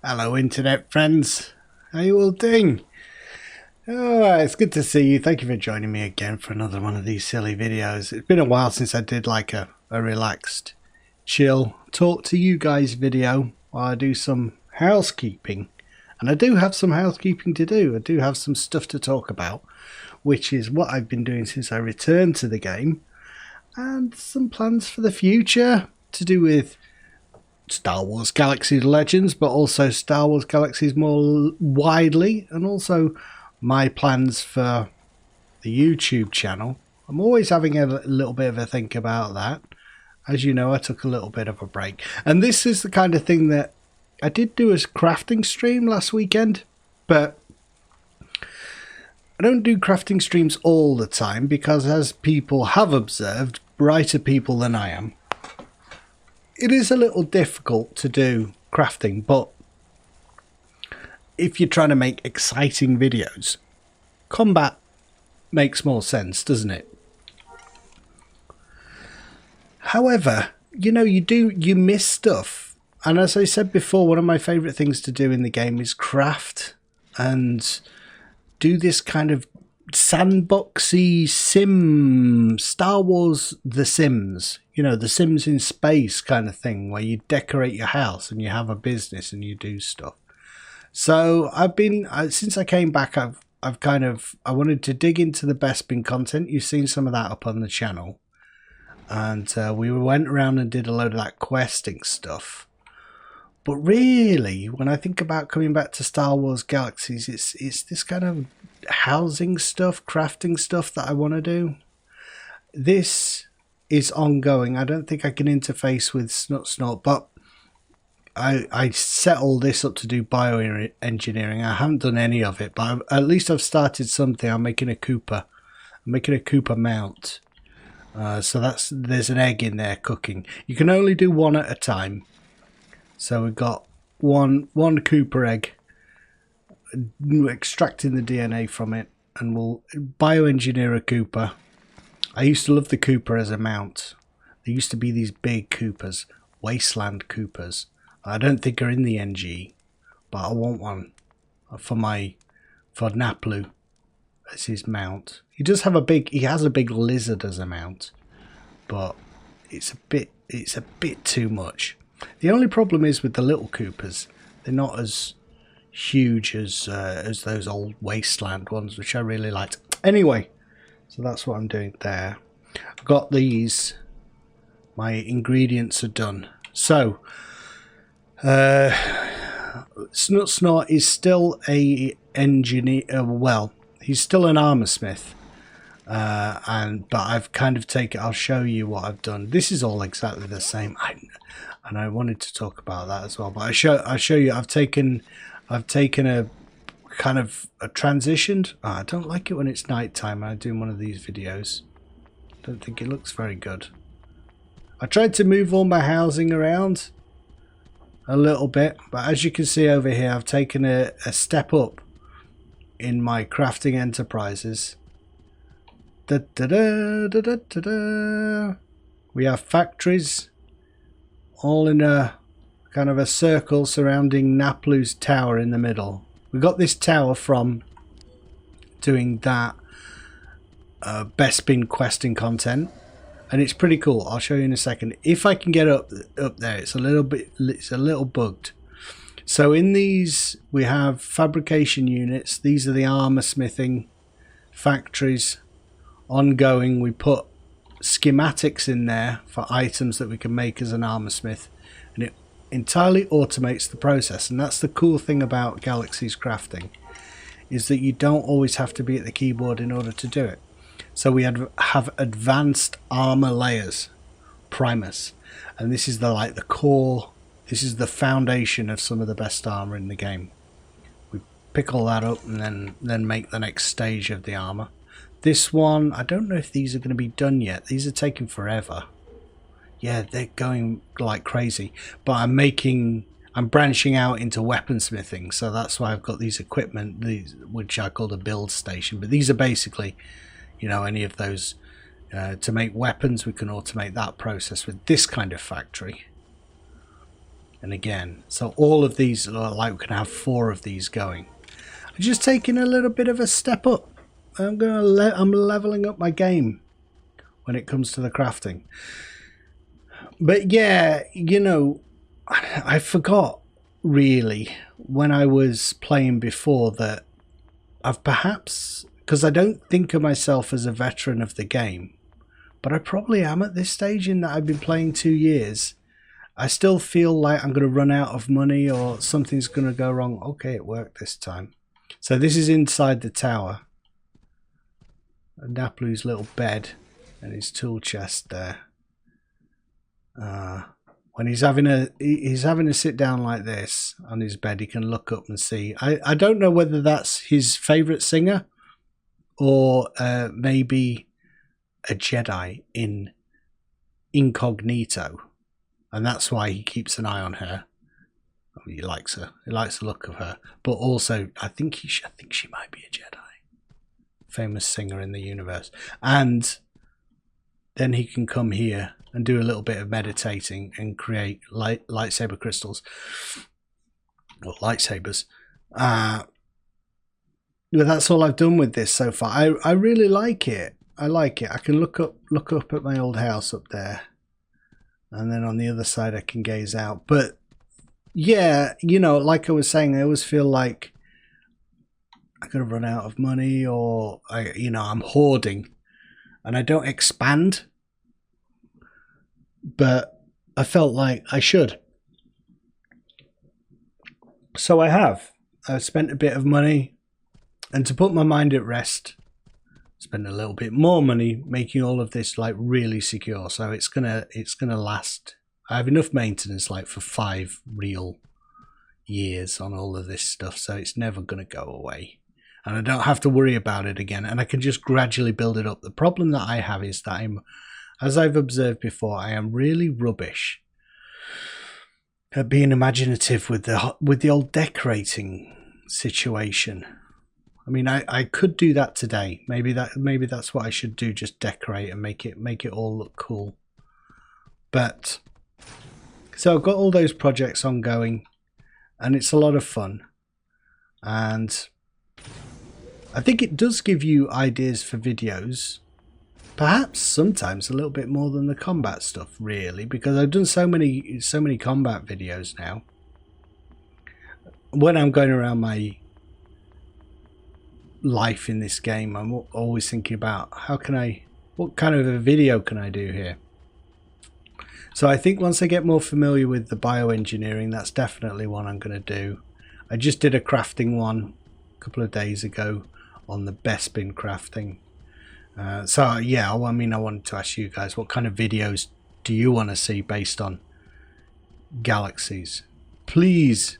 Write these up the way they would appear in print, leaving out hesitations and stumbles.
Hello internet friends, how you all doing? It's good to see you. Thank you for joining me again for another one of these silly videos. It's been a while since I did like a relaxed, chill, talk to you guys video while I do some housekeeping. And I do have some housekeeping to do. I do have some stuff to talk about, which is what I've been doing since I returned to the game, and some plans for the future to do with Star Wars Galaxy's Legends, but also Star Wars Galaxies more widely, and also my plans for the YouTube channel. I'm always having a little bit of a think about that. As you know, I took a little bit of a break, and this is the kind of thing that I did do a crafting stream last weekend, but I don't do crafting streams all the time because, as people have observed, brighter people than I am, it is a little difficult to do crafting. But if you're trying to make exciting videos, combat makes more sense, doesn't it? However, you miss stuff. And as I said before, one of my favourite things to do in the game is craft and do this kind of sandboxy sim, Star Wars The Sims, the Sims in space kind of thing, where you decorate your house and you have a business and you do stuff. So since I came back, I wanted to dig into the Bespin content. You've seen some of that up on the channel, and we went around and did a load of that questing stuff. But really, when I think about coming back to Star Wars Galaxies, it's this kind of housing stuff, crafting stuff that I want to do. This is ongoing. I don't think I can interface with Snot, but I set all this up to do bioengineering. I haven't done any of it, but at least I've started something. I'm making a Cooper. I'm making a Cooper mount. So there's an egg in there cooking. You can only do one at a time. So we've got one Cooper egg, extracting the DNA from it, and we'll bioengineer a Cooper. I used to love the Cooper as a mount. There used to be these big Coopers, Wasteland Coopers. I don't think are in the NG, but I want one for Naplu as his mount. He has a big lizard as a mount, but it's a bit too much. The only problem is with the little Coopers, they're not as huge as those old Wasteland ones, which I really liked. Anyway, so that's what I'm doing there. I've got these. My ingredients are done. So, Snot is still a engineer. Well, he's still an armor smith. But I've kind of taken. I'll show you what I've done. This is all exactly the same. And I wanted to talk about that as well. But I'll show you. I've taken a kind of a transitioned. I don't like it when it's night time and I do one of these videos. Don't think it looks very good. I tried to move all my housing around a little bit, but as you can see over here, I've taken a step up in my crafting enterprises. Da, da, da, da, da, da, da. We have factories all in a kind of a circle surrounding Naplu's tower in the middle. We got this tower from doing that Bespin questing content, and it's pretty cool. I'll show you in a second. If I can get up there, it's a little bugged. So in these we have fabrication units. These are the armor smithing factories ongoing. We put schematics in there for items that we can make as an armor smith, and it entirely automates the process. And that's the cool thing about Galaxy's crafting, is that you don't always have to be at the keyboard in order to do it. So we have advanced armor layers, primers, and this is the core. This is the foundation of some of the best armor in the game. We pick all that up and then make the next stage of the armor. This one, I don't know if these are going to be done yet. These are taking forever. Yeah, they're going like crazy. But I'm branching out into weaponsmithing, so that's why I've got these equipment, which I call a build station. But these are basically, any of those to make weapons. We can automate that process with this kind of factory. and again. So all of these are like, we can have 4 of these going. I'm just taking a little bit of a step up. I'm leveling up my game when it comes to the crafting. But yeah, you know, I forgot really when I was playing before that I've perhaps, because I don't think of myself as a veteran of the game, but I probably am at this stage in that I've been playing 2 years. I still feel like I'm going to run out of money or something's going to go wrong. Okay, it worked this time. So this is inside the tower. Naplu's little bed and his tool chest there. When he's having a sit down like this on his bed, he can look up and see. I don't know whether that's his favourite singer or maybe a Jedi in incognito, and that's why he keeps an eye on her. He likes her. He likes the look of her, but also I think she might be a Jedi, famous singer in the universe. And then he can come here and do a little bit of meditating and create lightsaber crystals or lightsabers. But that's all I've done with this so far. I really like it. I like it. I can look up at my old house up there, and then on the other side I can gaze out. But yeah, you know, like I was saying, I always feel like I'm gonna run out of money, or I'm hoarding, and I don't expand. But I felt like I should. So I have. I've spent a bit of money, and to put my mind at rest, spend a little bit more money making all of this like really secure. So it's gonna last. I have enough maintenance like for 5 real years on all of this stuff, so it's never gonna go away. And I don't have to worry about it again, and I can just gradually build it up. The problem that I have is that as I've observed before, I am really rubbish at being imaginative with the old decorating situation. I mean, I could do that today. Maybe that's what I should do. Just decorate and make it all look cool. But so I've got all those projects ongoing, and it's a lot of fun. And I think it does give you ideas for videos. Perhaps sometimes a little bit more than the combat stuff, really, because I've done so many combat videos now. When I'm going around my life in this game, I'm always thinking about what kind of a video can I do here? So I think once I get more familiar with the bioengineering, that's definitely one I'm going to do. I just did a crafting one a couple of days ago on the Bespin crafting. So yeah, I mean, I wanted to ask you guys, what kind of videos do you want to see based on galaxies? Please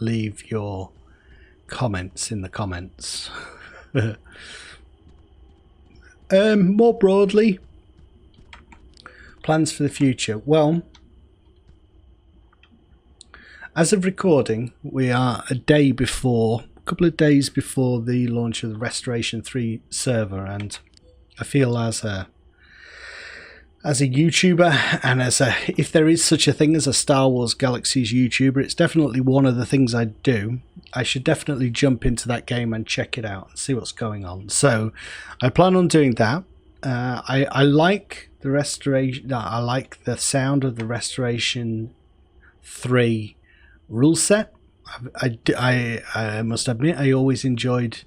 leave your comments in the comments. More broadly, plans for the future. Well, as of recording, we are a couple of days before the launch of the Restoration 3 server, and I feel as a YouTuber, and if there is such a thing as a Star Wars Galaxies YouTuber, it's definitely one of the things I do. I should definitely jump into that game and check it out and see what's going on. So I plan on doing that. I like the restoration. I like the sound of the Restoration 3 rule set. I must admit, I always enjoyed,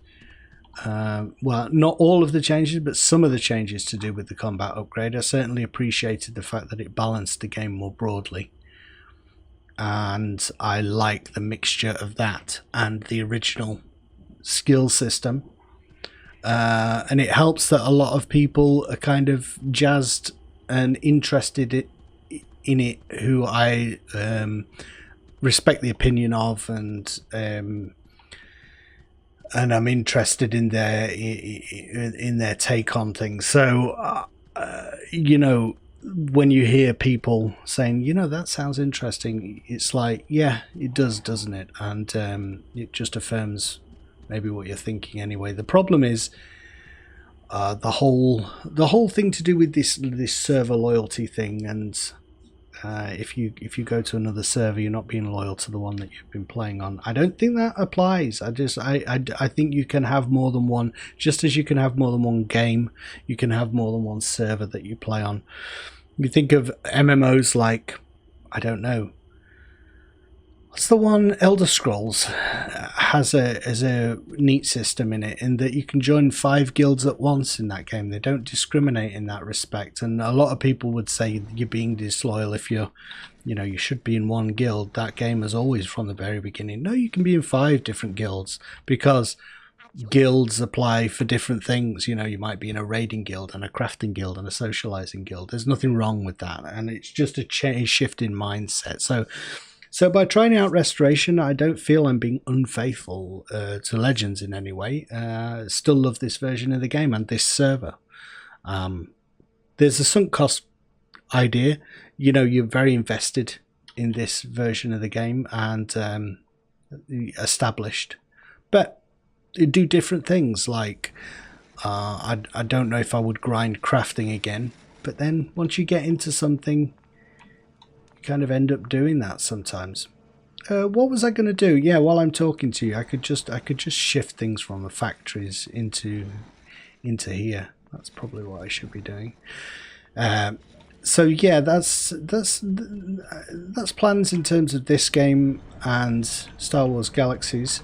well, not all of the changes, but some of the changes to do with the combat upgrade. I certainly appreciated the fact that it balanced the game more broadly. And I like the mixture of that and the original skill system. And it helps that a lot of people are kind of jazzed and interested in it, who I respect the opinion of, and I'm interested in their take on things. So you know, when you hear people saying, you know, that sounds interesting, it's like, yeah, it does, doesn't it? And it just affirms maybe what you're thinking anyway. The problem is the whole thing to do with this server loyalty thing, and if you go to another server, you're not being loyal to the one that you've been playing on. I don't think that applies. I think you can have more than one, just as you can have more than one game, you can have more than one server that you play on. You think of MMOs like, I don't know, what's the one? Elder Scrolls has a neat system in it, in that you can join 5 guilds at once in that game. They don't discriminate in that respect, and a lot of people would say you're being disloyal if you should be in one guild. That game has always, from the very beginning, no, you can be in 5 different guilds, because guilds apply for different things. You might be in a raiding guild and a crafting guild and a socializing guild. There's nothing wrong with that, and it's just a shift in mindset. So by trying out Restoration, I don't feel I'm being unfaithful to Legends in any way. Still love this version of the game and this server. There's a sunk cost idea. You're very invested in this version of the game and established. But you do different things, like I don't know if I would grind crafting again. But then once you get into something, kind of end up doing that sometimes. What was I going to do? Yeah, while I'm talking to you, I could just shift things from the factories into here. That's probably what I should be doing. So yeah, that's plans in terms of this game and Star Wars Galaxies.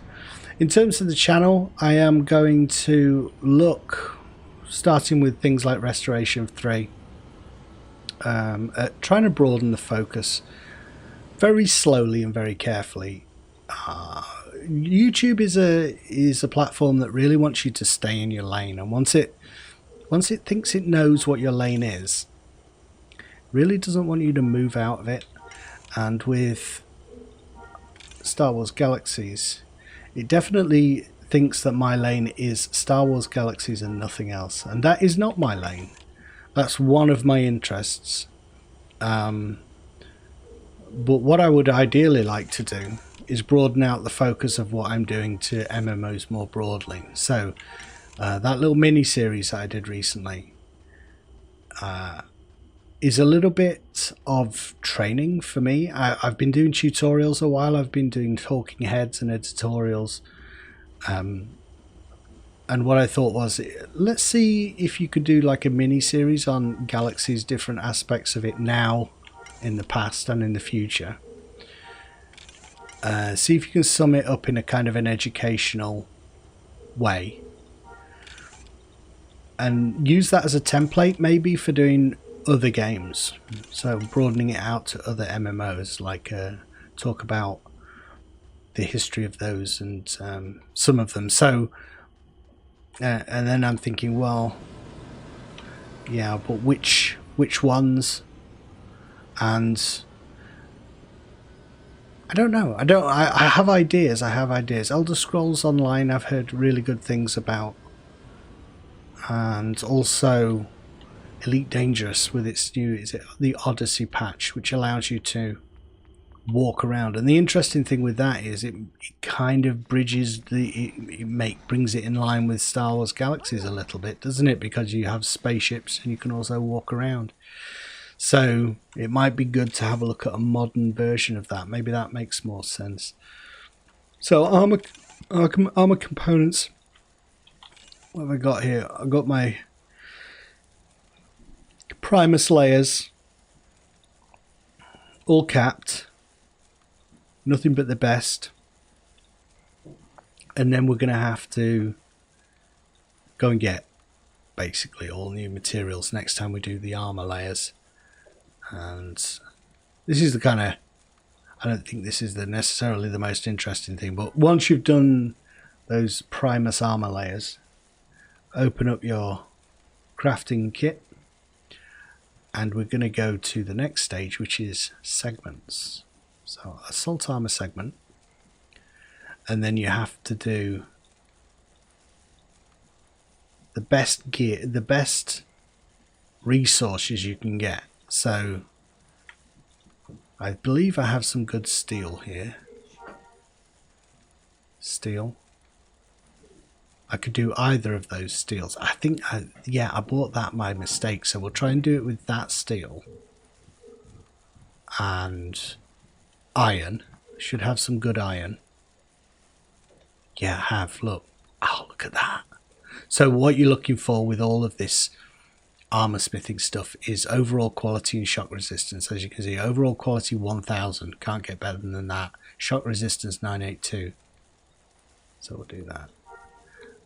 In terms of the channel, I am going to look, starting with things like Restoration 3. At trying to broaden the focus very slowly and very carefully. YouTube is a platform that really wants you to stay in your lane, and once it thinks it knows what your lane is, really doesn't want you to move out of it. And with Star Wars Galaxies, it definitely thinks that my lane is Star Wars Galaxies and nothing else, and that is not my lane. That's one of my interests. But what I would ideally like to do is broaden out the focus of what I'm doing to MMOs more broadly. So that little mini-series that I did recently is a little bit of training for me. I've been doing tutorials a while. I've been doing talking heads and editorials. And what I thought was, let's see if you could do like a mini-series on Galaxy's different aspects of it now, in the past and in the future. See if you can sum it up in a kind of an educational way. And use that as a template maybe for doing other games. So broadening it out to other MMOs, like talk about the history of those and some of them. So... and then I'm thinking, well, yeah, but which ones? And I don't know. I have ideas. Elder Scrolls Online, I've heard really good things about, and also Elite Dangerous with its new, is it the Odyssey patch, which allows you to walk around. And the interesting thing with that is it kind of bridges brings it in line with Star Wars Galaxies a little bit, doesn't it? Because you have spaceships and you can also walk around. So it might be good to have a look at a modern version of that. Maybe that makes more sense. So armor components. What have I got here? I've got my Primus layers, all capped. Nothing but the best. And then we're going to have to go and get basically all new materials next time we do the armor layers. And this is the kind of, I don't think this is necessarily the most interesting thing, but once you've done those Primus armor layers, open up your crafting kit, and we're going to go to the next stage, which is segments. So assault armor segment, and then you have to do the best gear, the best resources you can get. So I believe I have some good steel here. Steel. I could do either of those steels. I think, yeah, I bought that by mistake, so we'll try and do it with that steel. and iron. Should have some good iron. Yeah, I have. Look. Oh, look at that. So what you're looking for with all of this armor smithing stuff is overall quality and shock resistance. As you can see, overall quality 1000. Can't get better than that. Shock resistance 982. So we'll do that.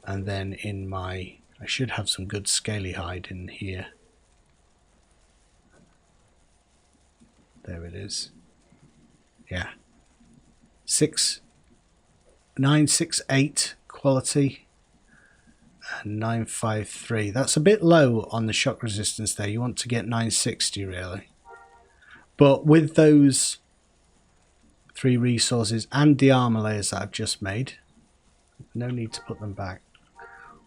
And then in my... I should have some good scaly hide in here. There it is. Yeah. 968 quality and 953. That's a bit low on the shock resistance there. You want to get 960 really. But with those 3 resources and the armor layers that I've just made, no need to put them back.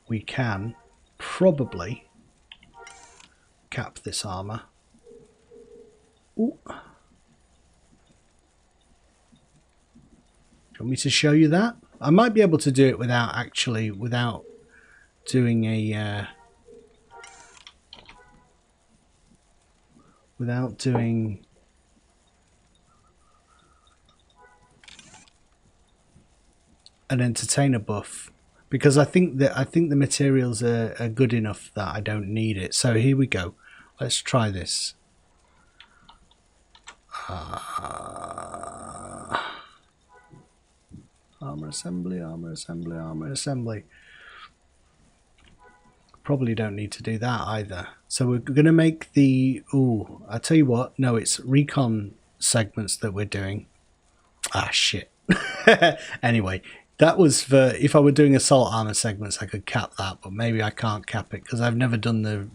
We can probably cap this armor. Ooh. Do you want me to show you that? I might be able to do it without doing a an entertainer buff, because I think the materials are good enough that I don't need it. So here we go. Let's try this. Armor assembly, armor assembly, armor assembly. Probably don't need to do that either. So we're going to make the... Ooh, I'll tell you what. No, it's recon segments that we're doing. Ah, shit. Anyway, that was for... If I were doing assault armor segments, I could cap that. But maybe I can't cap it because I've never done the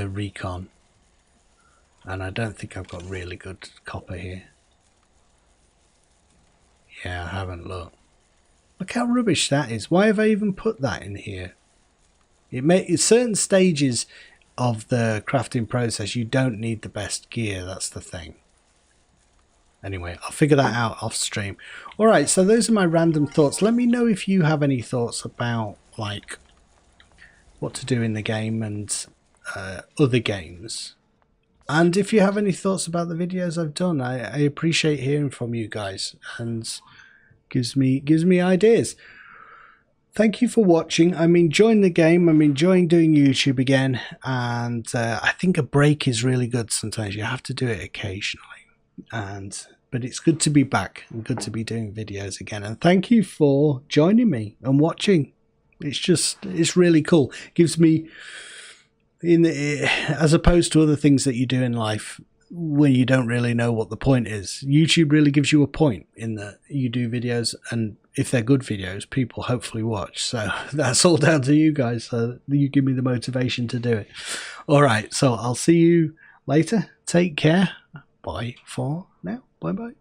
recon. And I don't think I've got really good copper here. Yeah, I haven't. Look how rubbish that is. Why have I even put that in here? It's certain stages of the crafting process you don't need the best gear. That's the thing. Anyway, I'll figure that out off stream. Alright, so those are my random thoughts. Let me know if you have any thoughts about like what to do in the game and other games. And if you have any thoughts about the videos I've done, I appreciate hearing from you guys, and gives me ideas. Thank you for watching. I'm enjoying the game. I'm enjoying doing YouTube again, and I think a break is really good sometimes. You have to do it occasionally, but it's good to be back and good to be doing videos again. And thank you for joining me and watching. It's really cool. It gives me, as opposed to other things that you do in life where you don't really know what the point is, YouTube really gives you a point in that you do videos, and if they're good videos, people hopefully watch. So that's all down to you guys. So you give me the motivation to do it. All right, so I'll see you later. Take care. Bye for now. Bye bye.